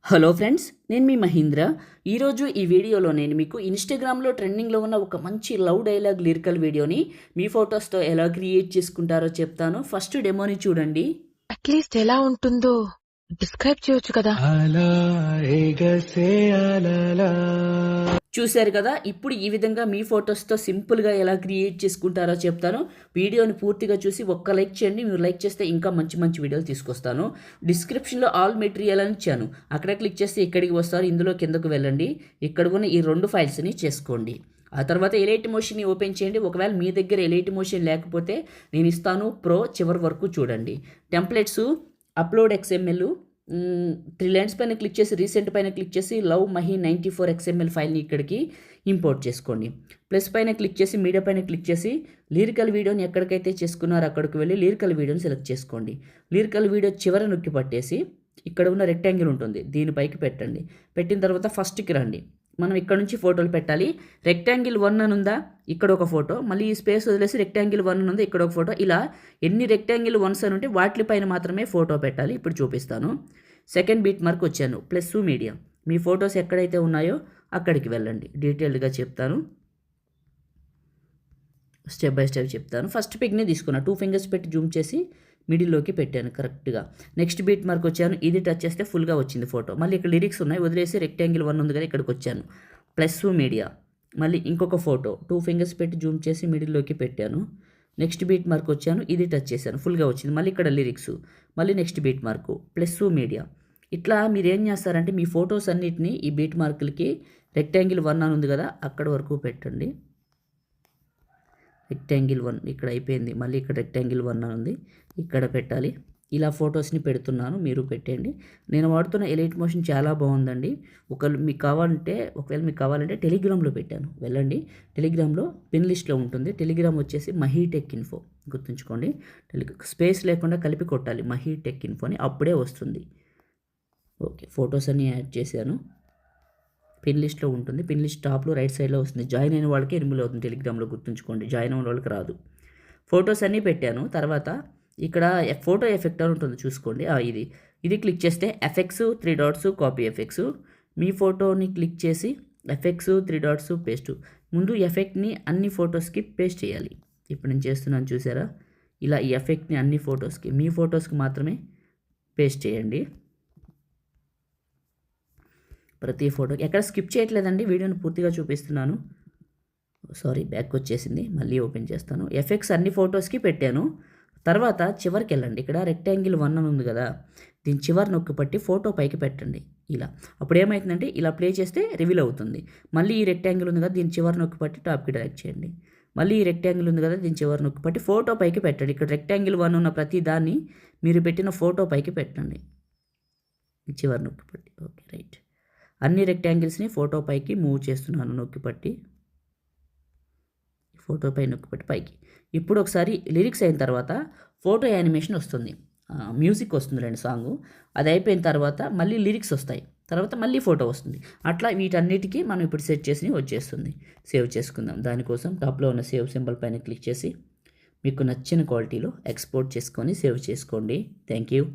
Hello friends, నేను మీ మహీంద్ర. ఈరోజు ఈ వీడియోలో నేను మీకు ఇన్స్టాగ్రామ్లో ట్రెండింగ్లో ఉన్న ఒక మంచి లవ్ డైలాగ్ లిరికల్ వీడియోని మీ ఫొటోస్తో ఎలా క్రియేట్ చేసుకుంటారో చెప్తాను. ఫస్ట్ డెమోని చూడండి. అట్లీస్ట్ ఎలా ఉంటుందో డిస్క్రైబ్ చేయొచ్చు కదా. చూశారు కదా, ఇప్పుడు ఈ విధంగా మీ ఫొటోస్తో సింపుల్గా ఎలా క్రియేట్ చేసుకుంటారో చెప్తాను. వీడియోని పూర్తిగా చూసి ఒక్క లైక్ చేయండి. మీరు లైక్ చేస్తే ఇంకా మంచి మంచి వీడియోలు తీసుకొస్తాను. డిస్క్రిప్షన్లో ఆల్ మెటీరియల్ అని ఇచ్చాను, అక్కడ క్లిక్ చేస్తే ఇక్కడికి వస్తారు. ఇందులో కిందకు వెళ్ళండి, ఇక్కడ ఉన్న ఈ 2 ఫైల్స్ని చేసుకోండి. ఆ తర్వాత ఎలైట్ మోషన్ని ఓపెన్ చేయండి. ఒకవేళ మీ దగ్గర ఎలైట్ మోషన్ లేకపోతే నేను ఇస్తాను, ప్రో చివరి వరకు చూడండి. టెంప్లెట్స్, అప్లోడ్ XML, 3 లైన్స్ పైన క్లిక్ చేసి రీసెంట్ పైన క్లిక్ చేసి లవ్ మహి 94 XML ఫైల్ని ఇక్కడికి ఇంపోర్ట్ చేసుకోండి. ప్లస్ పైన క్లిక్ చేసి మీడియా పైన క్లిక్ చేసి లిరికల్ వీడియోని ఎక్కడికైతే చేసుకున్నారో అక్కడికి వెళ్ళి లిరికల్ వీడియోని సెలెక్ట్ చేసుకోండి. లిరికల్ వీడియో చివర నొక్కి పట్టేసి ఇక్కడ ఉన్న రెక్టాంగిల్ ఉంటుంది, దీనిపైకి పెట్టండి. పెట్టిన తర్వాత ఫస్ట్కి రండి. మనం ఇక్కడ నుంచి ఫోటోలు పెట్టాలి. రెక్టాంగిల్ 1 అని ఉందా, ఇక్కడ ఒక ఫోటో, మళ్ళీ ఈ స్పేస్ వదిలేసి రెక్టాంగిల్ 1 అని ఉంది, ఇక్కడ ఒక ఫోటో. ఇలా ఎన్ని రెక్టాంగిల్ 1s అని ఉంటే వాటిపైన మాత్రమే ఫోటో పెట్టాలి. ఇప్పుడు చూపిస్తాను. సెకండ్ బీట్ మార్క్ వచ్చాను, ప్లస్ మీడియా. మీ ఫొటోస్ ఎక్కడైతే ఉన్నాయో అక్కడికి వెళ్ళండి. డీటెయిల్డ్గా చెప్తాను, స్టెప్ బై స్టెప్ చెప్తాను. ఫస్ట్ పిక్ని తీసుకున్నా, 2 ఫింగర్స్ పెట్టి జూమ్ చేసి మిడిల్లోకి పెట్టాను కరెక్ట్గా. నెక్స్ట్ బీట్ మార్క్ వచ్చాను, ఇది టచ్ చేస్తే ఫుల్గా వచ్చింది ఫోటో. మళ్ళీ ఇక్కడ లిరిక్స్ ఉన్నాయి, వదిలేసి రెక్టాంగిల్ 1 ఉంది కదా, ఇక్కడికి వచ్చాను. ప్లస్ మీడియా, మళ్ళీ ఇంకొక ఫోటో 2 ఫింగర్స్ పెట్టి జూమ్ చేసి మిడిల్లోకి పెట్టాను. నెక్స్ట్ బీట్ మార్క్ వచ్చాను, ఇది టచ్ చేశాను, ఫుల్గా వచ్చింది. మళ్ళీ ఇక్కడ లిరిక్స్, మళ్ళీ next beat mark, plus media. ఇట్లా మీరు ఏం చేస్తారంటే మీ ఫొటోస్ అన్నిటిని ఈ బీట్ మార్కులకి రెక్టాంగిల్ 1 అని ఉంది కదా అక్కడ వరకు పెట్టండి. రెక్టాంగిల్ 1 ఇక్కడ అయిపోయింది, మళ్ళీ ఇక్కడ రెక్టాంగిల్ 1 అని ఉంది, ఇక్కడ పెట్టాలి. ఇలా ఫొటోస్ని పెడుతున్నాను, మీరు పెట్టండి. నేను వాడుతున్న ఎలైట్ మోషన్ చాలా బాగుందండి. ఒకవేళ మీకు కావాలంటే టెలిగ్రామ్లో పెట్టాను, వెళ్ళండి. టెలిగ్రామ్లో పిన్ లిస్ట్లో ఉంటుంది. టెలిగ్రామ్ వచ్చేసి మహీ టెక్ ఇన్ఫో, గుర్తుంచుకోండి. స్పేస్ లేకుండా కలిపి కొట్టాలి మహీ టెక్ ఇన్ఫోని, అప్పుడే వస్తుంది. ఓకే, ఫొటోస్ అన్నీ యాడ్ చేశాను. పిన్ లిస్ట్లో ఉంటుంది, పిన్ లిస్ట్ టాప్లో రైట్ సైడ్లో వస్తుంది. జాయిన్ అయిన వాళ్ళకి ఎనిమిది అవుతుంది టెలిగ్రామ్లో, గుర్తుంచుకోండి. జాయిన్ అయిన వాళ్ళకి రాదు. ఫొటోస్ అన్నీ పెట్టాను. తర్వాత ఇక్కడ ఫోటో ఎఫెక్ట్ అని ఉంటుంది, చూసుకోండి. ఇది క్లిక్ చేస్తే ఎఫెక్ట్స్ 3 డాట్స్ కాపీ ఎఫెక్ట్స్. మీ ఫోటోని క్లిక్ చేసి ఎఫెక్ట్స్ 3 డాట్స్ పేస్ట్. ముందు ఎఫెక్ట్ని అన్ని ఫొటోస్కి పేస్ట్ చేయాలి. ఇప్పుడు నేను చేస్తున్నాను, చూసారా? ఇలా ఈ ఎఫెక్ట్ని అన్ని ఫొటోస్కి, మీ ఫొటోస్కి మాత్రమే పేస్ట్ చేయండి. ప్రతి ఫోటోకి ఎక్కడ స్కిప్ చేయట్లేదండి, వీడియోని పూర్తిగా చూపిస్తున్నాను. సారీ, బ్యాక్ వచ్చేసింది, మళ్ళీ ఓపెన్ చేస్తాను. ఎఫెక్ట్స్ అన్ని ఫొటోస్కి పెట్టాను. తర్వాత చివరికి వెళ్ళండి, ఇక్కడ రెక్టాంగిల్ 1 అని ఉంది కదా, దీని చివరి నొక్కి పట్టి ఫోటో పైకి పెట్టండి. ఇలా అప్పుడు ఏమవుతుందంటే ఇలా ప్లే చేస్తే రివీల్ అవుతుంది. మళ్ళీ ఈ రెక్టాంగిల్ ఉంది కదా, దీని చివరి నొక్కి పట్టి టాప్కి డ్రాగ్ చేయండి. మళ్ళీ ఈ రెక్టాంగిల్ ఉంది కదా, దీని చివరి నొక్కి పట్టి ఫోటో పైకి పెట్టండి. ఇక్కడ రెక్టాంగిల్ 1 ఉన్న ప్రతి దాన్ని మీరు పెట్టిన ఫోటో పైకి పెట్టండి, చివరి నొక్కి పట్టి. Okay, right. అన్ని రెక్టాంగిల్స్ని ఫోటో పైకి మూవ్ చేస్తున్నాను, నొక్కి పట్టి, ఫోటో పై నొక్కి పట్టి పైకి. ఇప్పుడు ఒకసారి లిరిక్స్ అయిన తర్వాత ఫోటో యానిమేషన్ వస్తుంది, మ్యూజిక్ వస్తుంది, 2 సాంగ్. అది అయిపోయిన తర్వాత మళ్ళీ లిరిక్స్ వస్తాయి, తర్వాత మళ్ళీ ఫోటో వస్తుంది. అట్లా వీటన్నిటికీ మనం ఇప్పుడు సెట్ చేసి వచ్చేస్తుంది. సేవ్ చేసుకుందాం. దానికోసం టాప్లో ఉన్న సేవ్ సింబల్ పైన క్లిక్ చేసి మీకు నచ్చిన క్వాలిటీలో ఎక్స్పోర్ట్ చేసుకొని సేవ్ చేసుకోండి. Thank you.